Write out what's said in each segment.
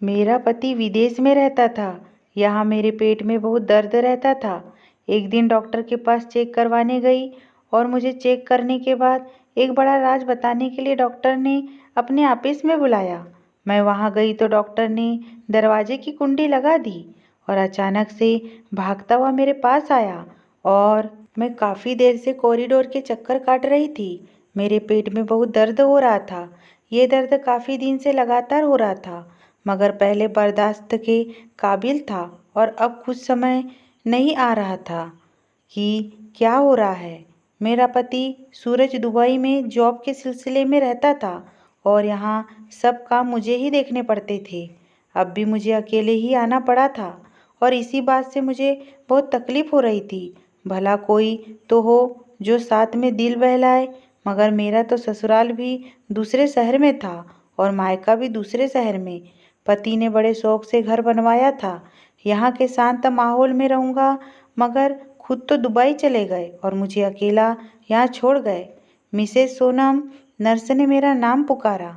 मेरा पति विदेश में रहता था। यहाँ मेरे पेट में बहुत दर्द रहता था। एक दिन डॉक्टर के पास चेक करवाने गई और मुझे चेक करने के बाद एक बड़ा राज बताने के लिए डॉक्टर ने अपने ऑफिस में बुलाया। मैं वहाँ गई तो डॉक्टर ने दरवाजे की कुंडी लगा दी और अचानक से भागता हुआ मेरे पास आया और मैं काफ़ी देर से कॉरिडोर के चक्कर काट रही थी। मेरे पेट में बहुत दर्द हो रहा था। ये दर्द काफ़ी दिन से लगातार हो रहा था, मगर पहले बर्दाश्त के काबिल था और अब कुछ समय नहीं आ रहा था कि क्या हो रहा है। मेरा पति सूरज दुबई में जॉब के सिलसिले में रहता था और यहाँ सब काम मुझे ही देखने पड़ते थे। अब भी मुझे अकेले ही आना पड़ा था और इसी बात से मुझे बहुत तकलीफ हो रही थी। भला कोई तो हो जो साथ में दिल बहलाए, मगर मेरा तो ससुराल भी दूसरे शहर में था और मायका भी दूसरे शहर में। पति ने बड़े शौक से घर बनवाया था। यहाँ के शांत माहौल में रहूँगा, मगर खुद तो दुबई चले गए और मुझे अकेला यहाँ छोड़ गए। मिसेस सोनम, नर्स ने मेरा नाम पुकारा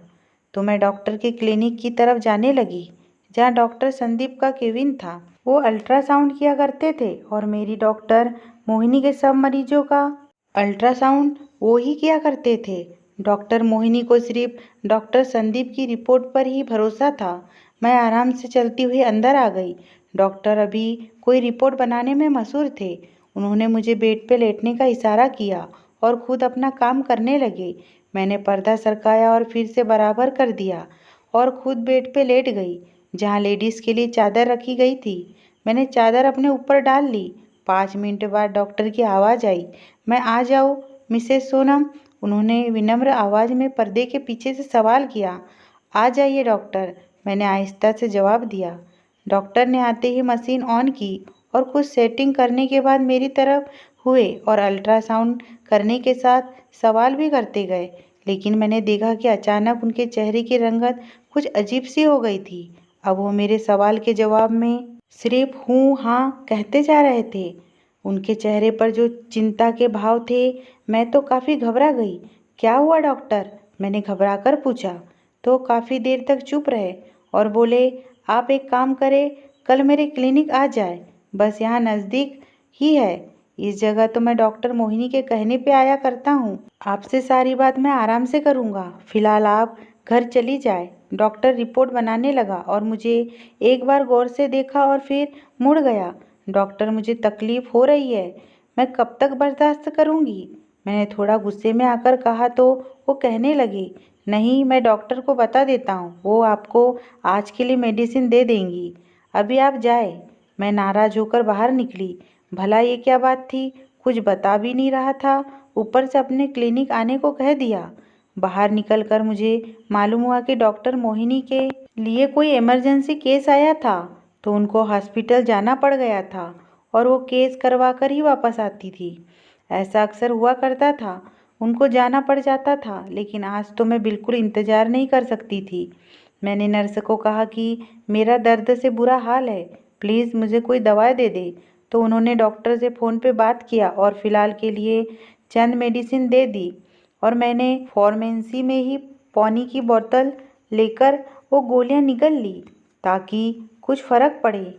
तो मैं डॉक्टर के क्लिनिक की तरफ जाने लगी, जहाँ डॉक्टर संदीप का केबिन था। वो अल्ट्रासाउंड किया करते थे और मेरी डॉक्टर मोहिनी के सब मरीजों का अल्ट्रासाउंड वो ही किया करते थे। डॉक्टर मोहिनी को सिर्फ डॉक्टर संदीप की रिपोर्ट पर ही भरोसा था। मैं आराम से चलती हुई अंदर आ गई। डॉक्टर अभी कोई रिपोर्ट बनाने में मशहूर थे। उन्होंने मुझे बेड पे लेटने का इशारा किया और खुद अपना काम करने लगे। मैंने पर्दा सरकाया और फिर से बराबर कर दिया और खुद बेड पे लेट गई, जहाँ लेडीज़ के लिए चादर रखी गई थी। मैंने चादर अपने ऊपर डाल ली। 5 मिनट बाद डॉक्टर की आवाज़ आई, मैं आ जाऊँ मिसेस सोनम? उन्होंने विनम्र आवाज़ में पर्दे के पीछे से सवाल किया। आ जाइए डॉक्टर, मैंने आहिस्ता से जवाब दिया। डॉक्टर ने आते ही मशीन ऑन की और कुछ सेटिंग करने के बाद मेरी तरफ हुए और अल्ट्रासाउंड करने के साथ सवाल भी करते गए। लेकिन मैंने देखा कि अचानक उनके चेहरे की रंगत कुछ अजीब सी हो गई थी। अब वो मेरे सवाल के जवाब में सिर्फ हूँ हाँ कहते जा रहे थे। उनके चेहरे पर जो चिंता के भाव थे, मैं तो काफ़ी घबरा गई। क्या हुआ डॉक्टर? मैंने घबरा कर पूछा। तो काफ़ी देर तक चुप रहे और बोले, आप एक काम करें, कल मेरे क्लिनिक आ जाए, बस यहाँ नज़दीक ही है। इस जगह तो मैं डॉक्टर मोहिनी के कहने पे आया करता हूँ। आपसे सारी बात मैं आराम से करूँगा। फिलहाल आप घर चली जाए। डॉक्टर रिपोर्ट बनाने लगा और मुझे एक बार गौर से देखा और फिर मुड़ गया। डॉक्टर, मुझे तकलीफ हो रही है, मैं कब तक बर्दाश्त करूँगी? मैंने थोड़ा गुस्से में आकर कहा तो वो कहने लगी, नहीं, मैं डॉक्टर को बता देता हूँ, वो आपको आज के लिए मेडिसिन दे देंगी। अभी आप जाए। मैं नाराज होकर बाहर निकली। भला ये क्या बात थी? कुछ बता भी नहीं रहा था, ऊपर से अपने क्लिनिक आने को कह दिया। बाहर निकलकर मुझे मालूम हुआ कि डॉक्टर मोहिनी के लिए कोई इमरजेंसी केस आया था, तो उनको हॉस्पिटल जाना पड़ गया था और वो केस करवा कर ही वापस आती थी। ऐसा अक्सर हुआ करता था, उनको जाना पड़ जाता था, लेकिन आज तो मैं बिल्कुल इंतज़ार नहीं कर सकती थी। मैंने नर्स को कहा कि मेरा दर्द से बुरा हाल है, प्लीज़ मुझे कोई दवाई दे दे। तो उन्होंने डॉक्टर से फ़ोन पे बात किया और फ़िलहाल के लिए चंद मेडिसिन दे दी और मैंने फार्मेसी में ही पानी की बोतल लेकर वो गोलियां निगल ली ताकि कुछ फ़र्क पड़े।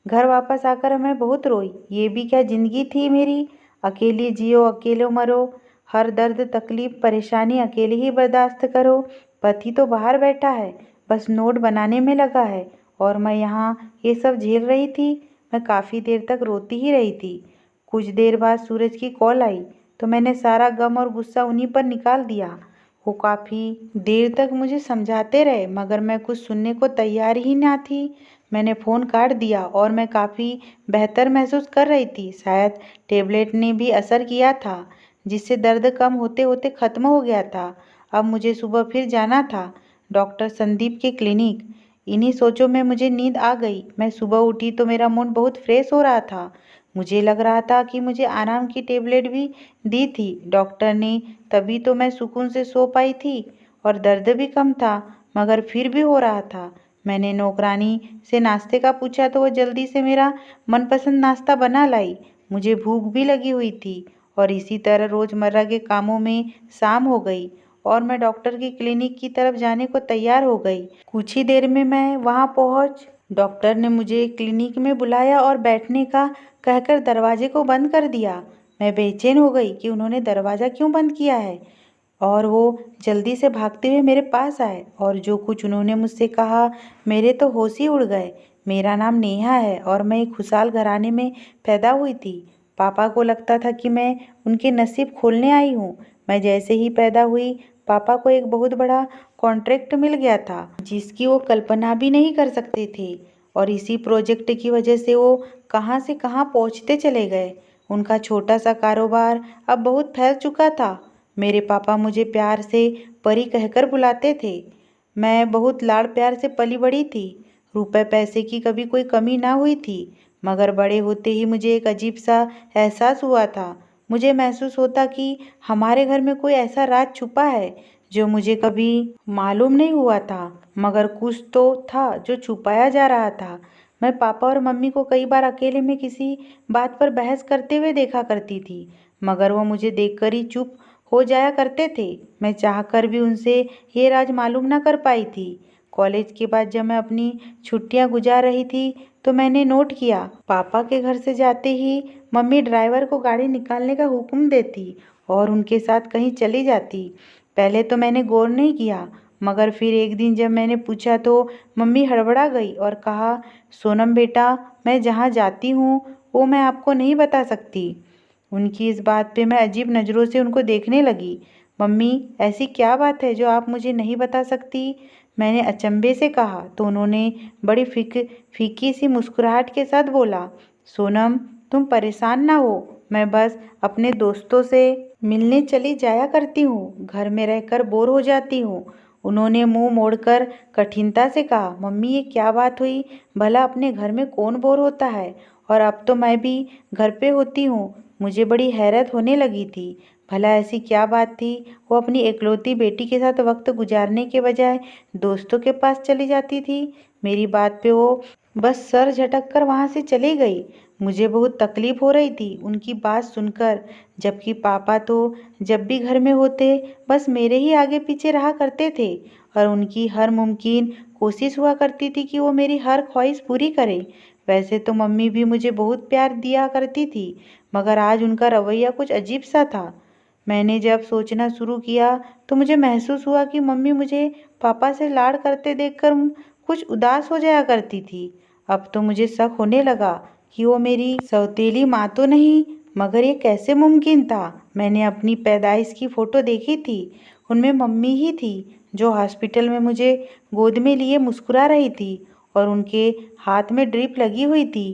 घर वापस आकर मैं बहुत रोई। ये भी क्या ज़िंदगी थी मेरी? अकेले जियो, अकेले मरो, हर दर्द, तकलीफ़, परेशानी अकेले ही बर्दाश्त करो। पति तो बाहर बैठा है, बस नोट बनाने में लगा है और मैं यहाँ ये सब झेल रही थी। मैं काफ़ी देर तक रोती ही रही थी। कुछ देर बाद सूरज की कॉल आई तो मैंने सारा गम और गुस्सा उन्हीं पर निकाल दिया। वो काफ़ी देर तक मुझे समझाते रहे, मगर मैं कुछ सुनने को तैयार ही ना थी। मैंने फ़ोन काट दिया और मैं काफ़ी बेहतर महसूस कर रही थी। शायद टेबलेट ने भी असर किया था, जिससे दर्द कम होते होते ख़त्म हो गया था। अब मुझे सुबह फिर जाना था, डॉक्टर संदीप के क्लिनिक। इन्हीं सोचों में मुझे नींद आ गई। मैं सुबह उठी तो मेरा मूड बहुत फ्रेश हो रहा था। मुझे लग रहा था कि मुझे आराम की टेबलेट भी दी थी डॉक्टर ने, तभी तो मैं सुकून से सो पाई थी और दर्द भी कम था, मगर फिर भी हो रहा था। मैंने नौकरानी से नाश्ते का पूछा तो वो जल्दी से मेरा मनपसंद नाश्ता बना लाई। मुझे भूख भी लगी हुई थी और इसी तरह रोज़मर्रा के कामों में शाम हो गई और मैं डॉक्टर की क्लिनिक की तरफ जाने को तैयार हो गई। कुछ ही देर में मैं वहां पहुंच। डॉक्टर ने मुझे क्लिनिक में बुलाया और बैठने का कहकर दरवाजे को बंद कर दिया। मैं बेचैन हो गई कि उन्होंने दरवाज़ा क्यों बंद किया है, और वो जल्दी से भागते हुए मेरे पास आए और जो कुछ उन्होंने मुझसे कहा, मेरे तो होश ही उड़ गए। मेरा नाम नेहा है और मैं एक खुशहाल घराने में पैदा हुई थी। पापा को लगता था कि मैं उनके नसीब खोलने आई हूँ। मैं जैसे ही पैदा हुई, पापा को एक बहुत बड़ा कॉन्ट्रैक्ट मिल गया था जिसकी वो कल्पना भी नहीं कर सकते थे, और इसी प्रोजेक्ट की वजह से वो कहाँ से कहाँ पहुँचते चले गए। उनका छोटा सा कारोबार अब बहुत फैल चुका था। मेरे पापा मुझे प्यार से परी कहकर बुलाते थे। मैं बहुत लाड़ प्यार से पली बड़ी थी। रुपए पैसे की कभी कोई कमी ना हुई थी। मगर बड़े होते ही मुझे एक अजीब सा एहसास हुआ था। मुझे महसूस होता कि हमारे घर में कोई ऐसा राज छुपा है जो मुझे कभी मालूम नहीं हुआ था, मगर कुछ तो था जो छुपाया जा रहा था। मैं पापा और मम्मी को कई बार अकेले में किसी बात पर बहस करते हुए देखा करती थी, मगर वो मुझे देखकर ही चुप हो जाया करते थे। मैं चाहकर भी उनसे ये राज मालूम ना कर पाई थी। कॉलेज के बाद जब मैं अपनी छुट्टियां गुजार रही थी तो मैंने नोट किया, पापा के घर से जाते ही मम्मी ड्राइवर को गाड़ी निकालने का हुक्म देती और उनके साथ कहीं चली जाती। पहले तो मैंने गौर नहीं किया, मगर फिर एक दिन जब मैंने पूछा तो मम्मी हड़बड़ा गई और कहा, सोनम बेटा, मैं जहाँ जाती हूँ वो मैं आपको नहीं बता सकती। उनकी इस बात पे मैं अजीब नज़रों से उनको देखने लगी। मम्मी, ऐसी क्या बात है जो आप मुझे नहीं बता सकती? मैंने अचंभे से कहा तो उन्होंने बड़ी फीकी सी मुस्कुराहट के साथ बोला, सोनम, तुम परेशान ना हो, मैं बस अपने दोस्तों से मिलने चली जाया करती हूँ, घर में रहकर बोर हो जाती हूँ। उन्होंने मुंह मोड़कर कठिनता से कहा, मम्मी ये क्या बात हुई? भला अपने घर में कौन बोर होता है? और अब तो मैं भी घर पे होती हूँ। मुझे बड़ी हैरत होने लगी थी। भला ऐसी क्या बात थी? वो अपनी एकलौती बेटी के साथ वक्त गुजारने के बजाय दोस्तों के पास चली जाती थी। मेरी बात पे वो बस सर झटक कर वहाँ से चली गई। मुझे बहुत तकलीफ हो रही थी उनकी बात सुनकर, जबकि पापा तो जब भी घर में होते बस मेरे ही आगे पीछे रहा करते थे और उनकी हर मुमकिन कोशिश हुआ करती थी कि वो मेरी हर ख्वाहिश पूरी करें। वैसे तो मम्मी भी मुझे बहुत प्यार दिया करती थी, मगर आज उनका रवैया कुछ अजीब सा था। मैंने जब सोचना शुरू किया तो मुझे महसूस हुआ कि मम्मी मुझे पापा से लाड़ करते देखकर कुछ उदास हो जाया करती थी। अब तो मुझे शक होने लगा कि वो मेरी सौतेली माँ तो नहीं, मगर ये कैसे मुमकिन था? मैंने अपनी पैदाइश की फ़ोटो देखी थी, उनमें मम्मी ही थी जो हॉस्पिटल में मुझे गोद में लिए मुस्कुरा रही थी और उनके हाथ में ड्रिप लगी हुई थी।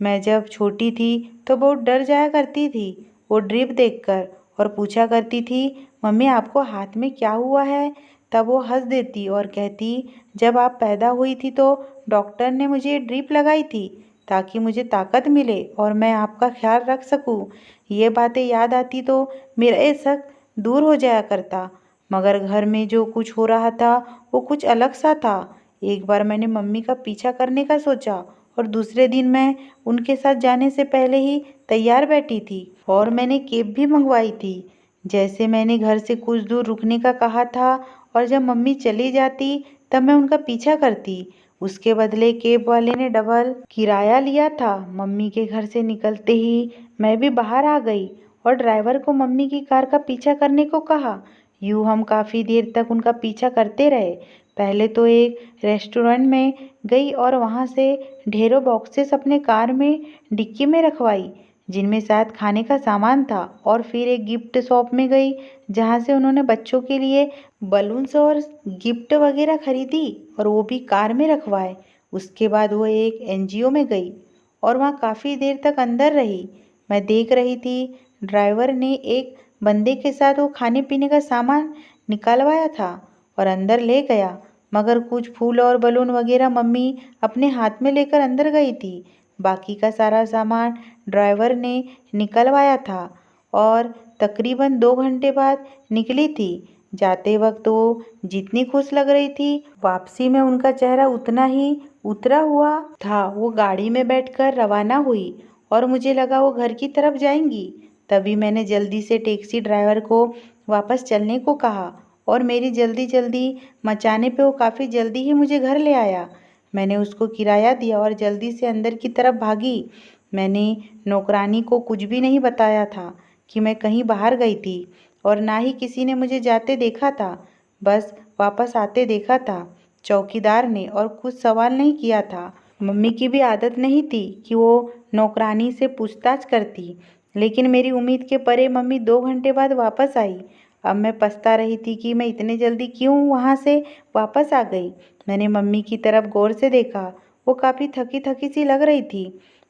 मैं जब छोटी थी तो बहुत डर जाया करती थी वो ड्रिप देखकर और पूछा करती थी, मम्मी आपको हाथ में क्या हुआ है? तब वो हंस देती और कहती, जब आप पैदा हुई थी तो डॉक्टर ने मुझे ये ड्रिप लगाई थी ताकि मुझे ताकत मिले और मैं आपका ख्याल रख सकूं। ये बातें याद आती तो मेरा ये शक दूर हो जाया करता, मगर घर में जो कुछ हो रहा था वो कुछ अलग सा था। एक बार मैंने मम्मी का पीछा करने का सोचा और दूसरे दिन मैं उनके साथ जाने से पहले ही तैयार बैठी थी और मैंने कैब भी मंगवाई थी। जैसे मैंने घर से कुछ दूर रुकने का कहा था और जब मम्मी चली जाती तब मैं उनका पीछा करती। उसके बदले कैब वाले ने डबल किराया लिया था। मम्मी के घर से निकलते ही मैं भी बाहर आ गई और ड्राइवर को मम्मी की कार का पीछा करने को कहा। यूँ हम काफ़ी देर तक उनका पीछा करते रहे। पहले तो एक रेस्टोरेंट में गई और वहाँ से ढेरों बॉक्सेस अपने कार में डिक्की में रखवाई जिनमें शायद खाने का सामान था, और फिर एक गिफ्ट शॉप में गई जहाँ से उन्होंने बच्चों के लिए बलून्स और गिफ्ट वगैरह खरीदी और वो भी कार में रखवाए। उसके बाद वो एक एनजीओ में गई और वहाँ काफ़ी देर तक अंदर रही। मैं देख रही थी ड्राइवर ने एक बंदे के साथ वो खाने पीने का सामान निकलवाया था और अंदर ले गया, मगर कुछ फूल और बलून वगैरह मम्मी अपने हाथ में लेकर अंदर गई थी। बाकी का सारा सामान ड्राइवर ने निकलवाया था और तकरीबन 2 घंटे बाद निकली थी। जाते वक्त वो जितनी खुश लग रही थी, वापसी में उनका चेहरा उतना ही उतरा हुआ था। वो गाड़ी में बैठकर रवाना हुई और मुझे लगा वो घर की तरफ जाएंगी। तभी मैंने जल्दी से टैक्सी ड्राइवर को वापस चलने को कहा और मेरी जल्दी जल्दी मचाने पे वो काफ़ी जल्दी ही मुझे घर ले आया। मैंने उसको किराया दिया और जल्दी से अंदर की तरफ भागी। मैंने नौकरानी को कुछ भी नहीं बताया था कि मैं कहीं बाहर गई थी और ना ही किसी ने मुझे जाते देखा था, बस वापस आते देखा था चौकीदार ने, और कुछ सवाल नहीं किया था। मम्मी की भी आदत नहीं थी कि वो नौकरानी से पूछताछ करती, लेकिन मेरी उम्मीद के परे मम्मी 2 घंटे बाद वापस आई। अब मैं पछता रही थी कि मैं इतने जल्दी क्यों वहाँ से वापस आ गई। मैंने मम्मी की तरफ गौर से देखा, वो काफ़ी थकी थकी सी लग रही थी।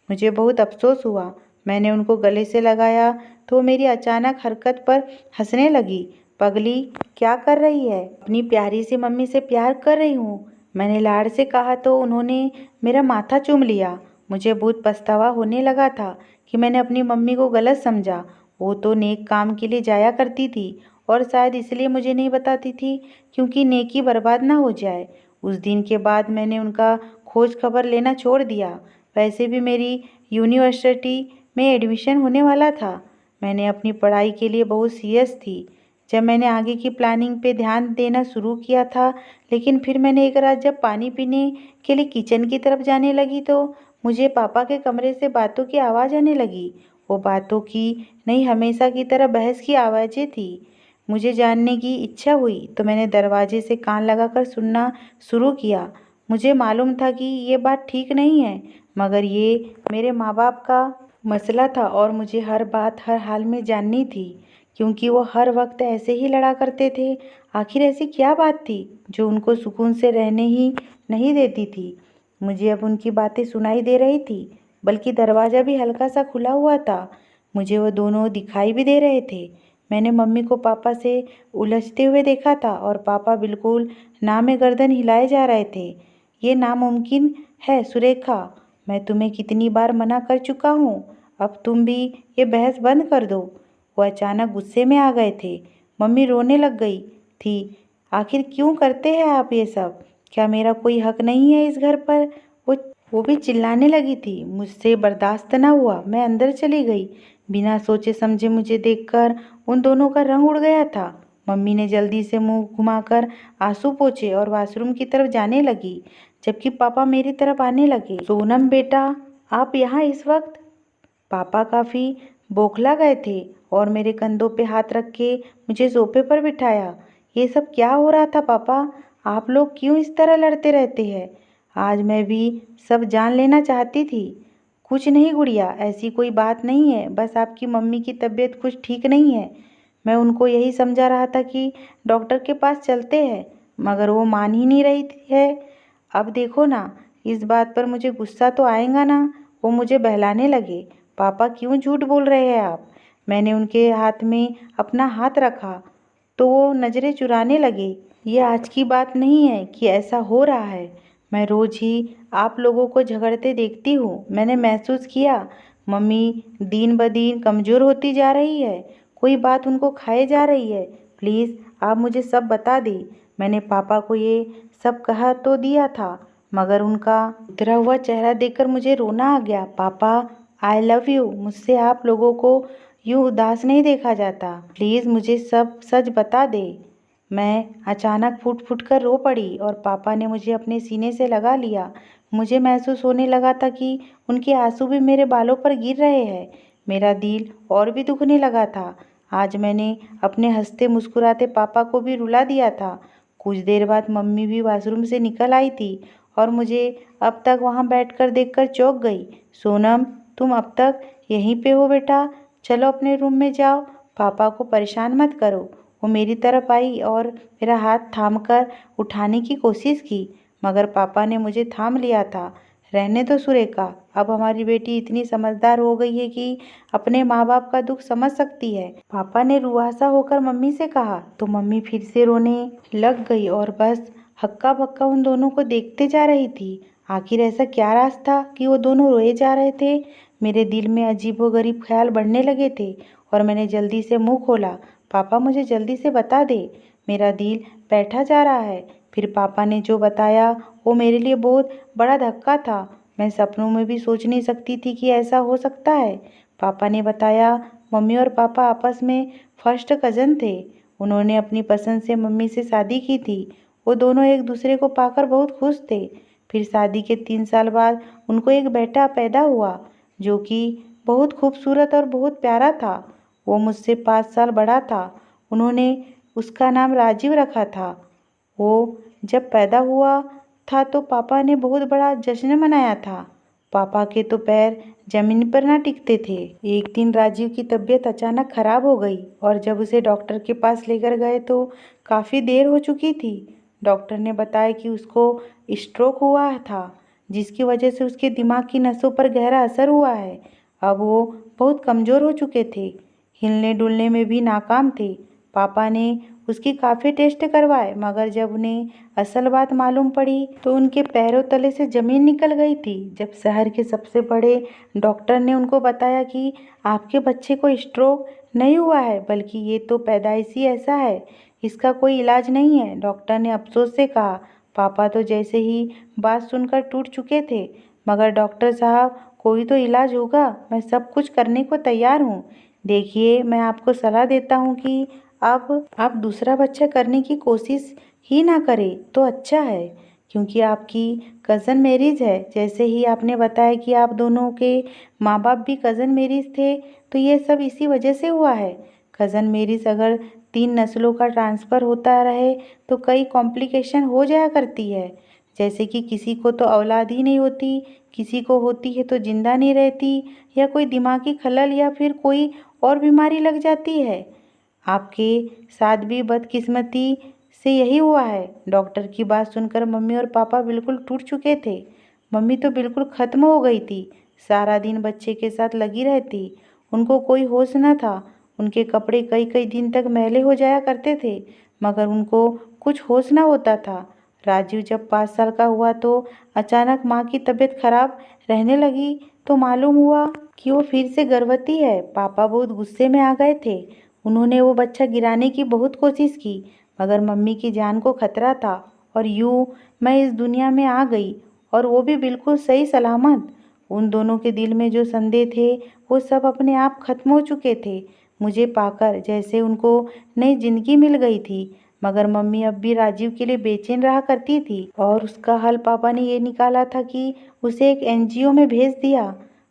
मुझे बहुत अफसोस हुआ। मैंने उनको गले से लगाया तो वो मेरी अचानक हरकत पर हंसने लगी। पगली, क्या कर रही है? अपनी प्यारी सी मम्मी से प्यार कर रही हूँ, मैंने लाड़ से कहा तो उन्होंने मेरा माथा चूम लिया। मुझे बहुत पछतावा होने लगा था कि मैंने अपनी मम्मी को गलत समझा। वो तो नेक काम के लिए जाया करती थी और शायद इसलिए मुझे नहीं बताती थी क्योंकि नेकी बर्बाद ना हो जाए। उस दिन के बाद मैंने उनका खोज खबर लेना छोड़ दिया। वैसे भी मेरी यूनिवर्सिटी में एडमिशन होने वाला था। मैंने अपनी पढ़ाई के लिए बहुत सीरियस थी। जब मैंने आगे की प्लानिंग पे ध्यान देना शुरू किया था, लेकिन फिर मैंने एक रात जब पानी पीने के लिए किचन की तरफ जाने लगी तो मुझे पापा के कमरे से बातों की आवाज़ आने लगी। वो बातों की नहीं, हमेशा की तरह बहस की आवाज़ें थी। मुझे जानने की इच्छा हुई तो मैंने दरवाजे से कान लगाकर सुनना शुरू किया। मुझे मालूम था कि ये बात ठीक नहीं है, मगर ये मेरे माँ बाप का मसला था और मुझे हर बात हर हाल में जाननी थी, क्योंकि वो हर वक्त ऐसे ही लड़ा करते थे। आखिर ऐसी क्या बात थी जो उनको सुकून से रहने ही नहीं देती थी? मुझे अब उनकी बातें सुनाई दे रही थी, बल्कि दरवाज़ा भी हल्का सा खुला हुआ था। मुझे वो दोनों दिखाई भी दे रहे थे। मैंने मम्मी को पापा से उलझते हुए देखा था और पापा बिल्कुल ना में गर्दन हिलाए जा रहे थे। ये नामुमकिन है सुरेखा, मैं तुम्हें कितनी बार मना कर चुका हूँ, अब तुम भी ये बहस बंद कर दो। वो अचानक गुस्से में आ गए थे। मम्मी रोने लग गई थी। आखिर क्यों करते हैं आप ये सब? क्या मेरा कोई हक नहीं है इस घर पर? वो वो भी चिल्लाने लगी थी। मुझसे बर्दाश्त न हुआ, मैं अंदर चली गई। बिना सोचे समझे मुझे देखकर उन दोनों का रंग उड़ गया था। मम्मी ने जल्दी से मुंह घुमाकर आंसू पोंछे और वॉशरूम की तरफ जाने लगी, जबकि पापा मेरी तरफ आने लगे। सोनम बेटा, आप यहाँ इस वक्त? पापा काफ़ी बौखला गए थे और मेरे कंधों पे हाथ रख के मुझे सोफे पर बिठाया। ये सब क्या हो रहा था पापा? आप लोग क्यों इस तरह लड़ते रहते हैं? आज मैं भी सब जान लेना चाहती थी। कुछ नहीं गुड़िया, ऐसी कोई बात नहीं है, बस आपकी मम्मी की तबीयत कुछ ठीक नहीं है। मैं उनको यही समझा रहा था कि डॉक्टर के पास चलते हैं, मगर वो मान ही नहीं रही है। अब देखो ना, इस बात पर मुझे गुस्सा तो आएगा ना। वो मुझे बहलाने लगे। पापा, क्यों झूठ बोल रहे हैं आप? मैंने उनके हाथ में अपना हाथ रखा तो वो नज़रें चुराने लगे। ये आज की बात नहीं है कि ऐसा हो रहा है। मैं रोज ही आप लोगों को झगड़ते देखती हूँ। मैंने महसूस किया मम्मी दिन ब दिन कमज़ोर होती जा रही है। कोई बात उनको खाए जा रही है। प्लीज़ आप मुझे सब बता दें। मैंने पापा को ये सब कहा तो दिया था, मगर उनका उतरा हुआ चेहरा देखकर मुझे रोना आ गया। पापा, आई लव यू। मुझसे आप लोगों को यूँ उदास नहीं देखा जाता। प्लीज़ मुझे सब सच बता दे। मैं अचानक फूट फूट कर रो पड़ी और पापा ने मुझे अपने सीने से लगा लिया। मुझे महसूस होने लगा था कि उनके आंसू भी मेरे बालों पर गिर रहे हैं। मेरा दिल और भी दुखने लगा था। आज मैंने अपने हंसते मुस्कुराते पापा को भी रुला दिया था। कुछ देर बाद मम्मी भी वॉशरूम से निकल आई थी और मुझे अब तक वहाँ बैठकर देखकर चौंक गई। सोनम, तुम अब तक यहीं पे हो बेटा? चलो अपने रूम में जाओ, पापा को परेशान मत करो। वो मेरी तरफ आई और मेरा हाथ थामकर उठाने की कोशिश की, मगर पापा ने मुझे थाम लिया था। रहने दो सुरेखा, अब हमारी बेटी इतनी समझदार हो गई है कि अपने माँ बाप का दुख समझ सकती है। पापा ने रुआसा होकर मम्मी से कहा तो मम्मी फिर से रोने लग गई और बस हक्का बक्का उन दोनों को देखते जा रही थी। आखिर ऐसा क्या राज था कि वो दोनों रोए जा रहे थे? मेरे दिल में अजीबोगरीब ख्याल बढ़ने लगे थे और मैंने जल्दी से मुंह खोला। पापा, मुझे जल्दी से बता दे, मेरा दिल बैठा जा रहा है। फिर पापा ने जो बताया वो मेरे लिए बहुत बड़ा धक्का था। मैं सपनों में भी सोच नहीं सकती थी कि ऐसा हो सकता है। पापा ने बताया मम्मी और पापा आपस में फर्स्ट कज़न थे। उन्होंने अपनी पसंद से मम्मी से शादी की थी। वो दोनों एक दूसरे को पाकर बहुत खुश थे। फिर शादी के 3 साल बाद उनको एक बेटा पैदा हुआ, जो कि बहुत खूबसूरत और बहुत प्यारा था। वो मुझसे 5 साल बड़ा था। उन्होंने उसका नाम राजीव रखा था। वो जब पैदा हुआ था तो पापा ने बहुत बड़ा जश्न मनाया था। पापा के तो पैर जमीन पर ना टिकते थे। एक दिन राजीव की तबीयत अचानक खराब हो गई और जब उसे डॉक्टर के पास लेकर गए तो काफ़ी देर हो चुकी थी। डॉक्टर ने बताया कि उसको स्ट्रोक हुआ था, जिसकी वजह से उसके दिमाग की नसों पर गहरा असर हुआ है। अब वो बहुत कमज़ोर हो चुके थे, हिलने डुलने में भी नाकाम थे। पापा ने उसकी काफ़ी टेस्ट करवाए, मगर जब उन्हें असल बात मालूम पड़ी तो उनके पैरों तले से ज़मीन निकल गई थी। जब शहर के सबसे बड़े डॉक्टर ने उनको बताया कि आपके बच्चे को स्ट्रोक नहीं हुआ है, बल्कि ये तो पैदाइशी ऐसा है, इसका कोई इलाज नहीं है, डॉक्टर ने अफसोस से कहा। पापा तो जैसे ही बात सुनकर टूट चुके थे। मगर डॉक्टर साहब, कोई तो इलाज होगा, मैं सब कुछ करने को तैयार हूँ। देखिए, मैं आपको सलाह देता हूँ कि अब आप दूसरा बच्चा करने की कोशिश ही ना करें तो अच्छा है, क्योंकि आपकी कज़न मैरिज है। जैसे ही आपने बताया कि आप दोनों के माँ बाप भी कज़न मैरिज थे, तो ये सब इसी वजह से हुआ है। कज़न मैरिज अगर 3 नस्लों का ट्रांसफ़र होता रहे तो कई कॉम्प्लिकेशन हो जाया करती है। जैसे कि किसी को तो औलाद ही नहीं होती, किसी को होती है तो जिंदा नहीं रहती, या कोई दिमागी खलल या फिर कोई और बीमारी लग जाती है। आपके साथ भी बदकिस्मती से यही हुआ है। डॉक्टर की बात सुनकर मम्मी और पापा बिल्कुल टूट चुके थे। मम्मी तो बिल्कुल ख़त्म हो गई थी, सारा दिन बच्चे के साथ लगी रहती। उनको कोई होश न था। उनके कपड़े कई कई दिन तक मैले हो जाया करते थे, मगर उनको कुछ होश न होता था। राजीव जब 5 साल का हुआ तो अचानक माँ की तबीयत खराब रहने लगी, तो मालूम हुआ कि वो फिर से गर्भवती है। पापा बहुत गुस्से में आ गए थे। उन्होंने वो बच्चा गिराने की बहुत कोशिश की, मगर मम्मी की जान को खतरा था, और यूँ मैं इस दुनिया में आ गई, और वो भी बिल्कुल सही सलामत। उन दोनों के दिल में जो संदेह थे वो सब अपने आप खत्म हो चुके थे। मुझे पाकर जैसे उनको नई जिंदगी मिल गई थी। मगर मम्मी अब भी राजीव के लिए बेचैन रहा करती थी, और उसका हल पापा ने ये निकाला था कि उसे एक एनजीओ में भेज दिया।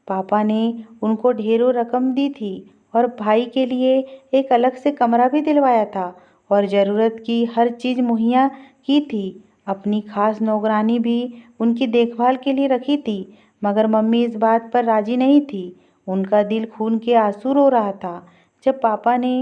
पापा ने उनको ढेरों रकम दी थी, और भाई के लिए एक अलग से कमरा भी दिलवाया था, और ज़रूरत की हर चीज़ मुहैया की थी। अपनी खास नौकरानी भी उनकी देखभाल के लिए रखी थी। मगर मम्मी इस बात पर राजी नहीं थी। उनका दिल खून के आंसू रो रहा था जब पापा ने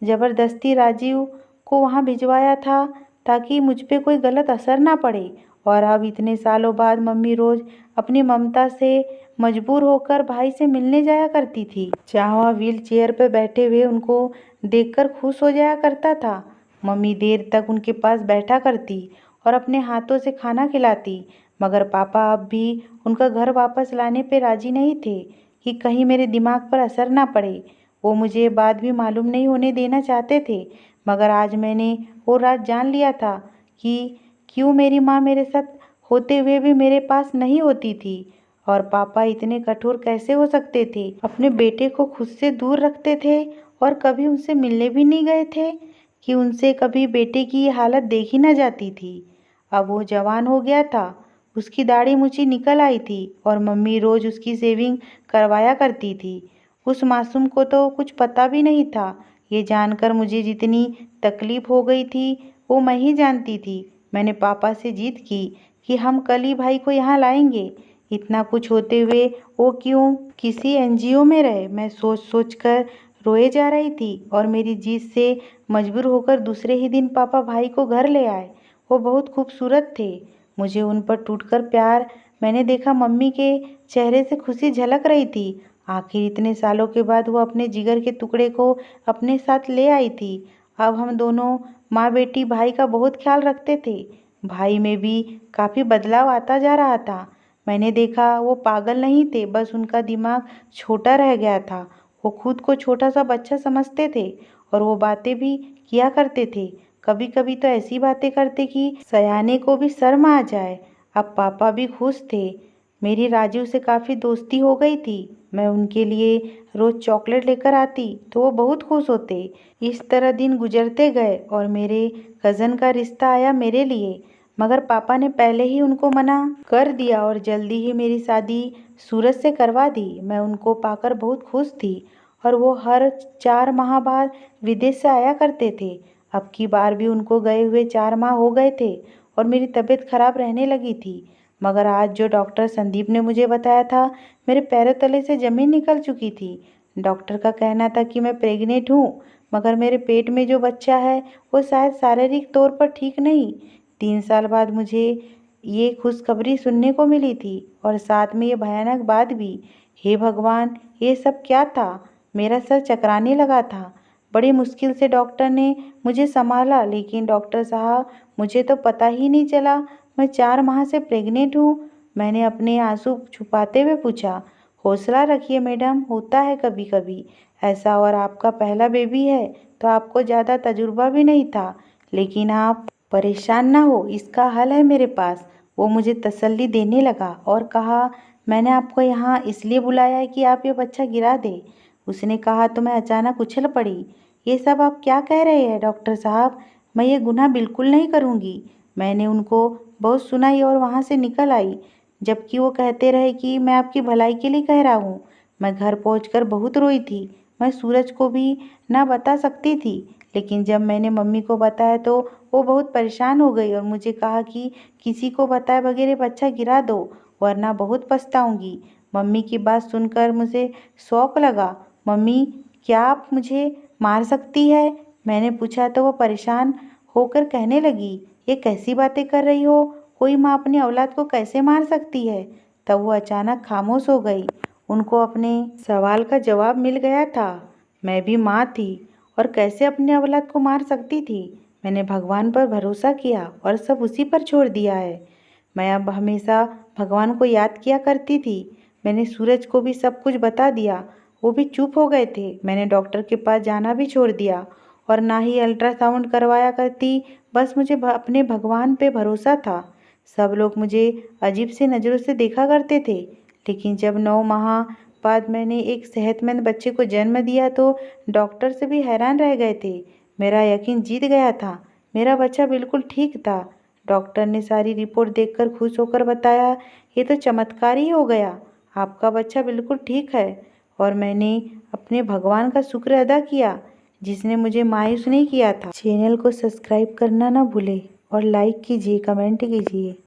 ज़बरदस्ती राजीव को वहाँ भिजवाया था, ताकि मुझ पे कोई गलत असर ना पड़े। और अब इतने सालों बाद मम्मी रोज़ अपनी ममता से मजबूर होकर भाई से मिलने जाया करती थी, जहाँ वह व्हील चेयर पर बैठे हुए उनको देखकर खुश हो जाया करता था। मम्मी देर तक उनके पास बैठा करती और अपने हाथों से खाना खिलाती। मगर पापा अब भी उनका घर वापस लाने पे राजी नहीं थे, कि कहीं मेरे दिमाग पर असर ना पड़े। वो मुझे ये बात भी मालूम नहीं होने देना चाहते थे। मगर आज मैंने वो रात जान लिया था कि क्यों मेरी माँ मेरे साथ होते हुए भी मेरे पास नहीं होती थी। और पापा इतने कठोर कैसे हो सकते थे, अपने बेटे को खुद से दूर रखते थे और कभी उनसे मिलने भी नहीं गए थे, कि उनसे कभी बेटे की ये हालत देखी न जाती थी। अब वो जवान हो गया था, उसकी दाढ़ी मुछी निकल आई थी, और मम्मी रोज़ उसकी शेविंग करवाया करती थी। उस मासूम को तो कुछ पता भी नहीं था। ये जानकर मुझे जितनी तकलीफ़ हो गई थी वो मैं ही जानती थी। मैंने पापा से जिद की कि हम कल ही भाई को यहाँ लाएंगे। इतना कुछ होते हुए वो क्यों किसी एनजीओ में रहे, मैं सोच सोच कर रोए जा रही थी। और मेरी जिद से मजबूर होकर दूसरे ही दिन पापा भाई को घर ले आए। वो बहुत खूबसूरत थे। मुझे उन पर टूटकर प्यार मैंने देखा। मम्मी के चेहरे से खुशी झलक रही थी। आखिर इतने सालों के बाद वो अपने जिगर के टुकड़े को अपने साथ ले आई थी। अब हम दोनों माँ बेटी भाई का बहुत ख्याल रखते थे। भाई में भी काफ़ी बदलाव आता जा रहा था। मैंने देखा वो पागल नहीं थे, बस उनका दिमाग छोटा रह गया था। वो खुद को छोटा सा बच्चा समझते थे, और वो बातें भी किया करते थे। कभी कभी तो ऐसी बातें करते कि सयाने को भी शर्म आ जाए। अब पापा भी खुश थे। मेरी राजीव से काफ़ी दोस्ती हो गई थी। मैं उनके लिए रोज़ चॉकलेट लेकर आती तो वो बहुत खुश होते। इस तरह दिन गुजरते गए और मेरे कज़न का रिश्ता आया मेरे लिए, मगर पापा ने पहले ही उनको मना कर दिया और जल्दी ही मेरी शादी सूरज से करवा दी। मैं उनको पाकर बहुत खुश थी और वो हर 4 माह बाद विदेश से आया करते थे। अब की बार भी उनको गए हुए 4 माह हो गए थे और मेरी तबीयत खराब रहने लगी थी। मगर आज जो डॉक्टर संदीप ने मुझे बताया था, मेरे पैरों तले से ज़मीन निकल चुकी थी। डॉक्टर का कहना था कि मैं प्रेग्नेंट हूँ, मगर मेरे पेट में जो बच्चा है वो शायद शारीरिक तौर पर ठीक नहीं। 3 साल बाद मुझे ये खुशखबरी सुनने को मिली थी और साथ में ये भयानक बात भी। हे भगवान, ये सब क्या था? मेरा सर चकराने लगा था। बड़ी मुश्किल से डॉक्टर ने मुझे संभाला, लेकिन डॉक्टर साहब, मुझे तो पता ही नहीं चला मैं 4 माह से प्रेग्नेंट हूँ। मैंने अपने आंसू छुपाते हुए पूछा। हौसला रखिए मैडम, होता है कभी कभी ऐसा, और आपका पहला बेबी है तो आपको ज़्यादा तजुर्बा भी नहीं था। लेकिन आप परेशान ना हो, इसका हल है मेरे पास। वो मुझे तसल्ली देने लगा और कहा, मैंने आपको यहाँ इसलिए बुलाया है कि आप ये बच्चा गिरा दे। उसने कहा तो मैं अचानक उछल पड़ी। ये सब आप क्या कह रहे हैं डॉक्टर साहब? मैं ये गुनाह बिल्कुल नहीं करूँगी। मैंने उनको बहुत सुनाई और वहाँ से निकल आई, जबकि वो कहते रहे कि मैं आपकी भलाई के लिए कह रहा हूँ। मैं घर पहुँचकर बहुत रोई थी। मैं सूरज को भी ना बता सकती थी, लेकिन जब मैंने मम्मी को बताया तो वो बहुत परेशान हो गई और मुझे कहा कि किसी को बताए बगैर ये बच्चा गिरा दो, वरना बहुत पछताऊंगी। मम्मी की बात सुनकर मुझे शौक लगा। मम्मी, क्या आप मुझे मार सकती है? मैंने पूछा तो वो परेशान होकर कहने लगी, ये कैसी बातें कर रही हो? कोई माँ अपनी औलाद को कैसे मार सकती है? तब वो अचानक खामोश हो गई। उनको अपने सवाल का जवाब मिल गया था। मैं भी माँ थी और कैसे अपने औलाद को मार सकती थी। मैंने भगवान पर भरोसा किया और सब उसी पर छोड़ दिया है। मैं अब हमेशा भगवान को याद किया करती थी। मैंने सूरज को भी सब कुछ बता दिया। वो भी चुप हो गए थे। मैंने डॉक्टर के पास जाना भी छोड़ दिया और ना ही अल्ट्रासाउंड करवाया करती। बस मुझे अपने भगवान पे भरोसा था। सब लोग मुझे अजीब सी नज़रों से देखा करते थे, लेकिन जब 9 माह बाद मैंने एक सेहतमंद बच्चे को जन्म दिया तो डॉक्टर से भी हैरान रह गए थे। मेरा यकीन जीत गया था। मेरा बच्चा बिल्कुल ठीक था। डॉक्टर ने सारी रिपोर्ट देखकर खुश होकर बताया, ये तो चमत्कार ही हो गया, आपका बच्चा बिल्कुल ठीक है। और मैंने अपने भगवान का शुक्र अदा किया जिसने मुझे मायूस नहीं किया था। चैनल को सब्सक्राइब करना ना भूले और लाइक कीजिए, कमेंट कीजिए।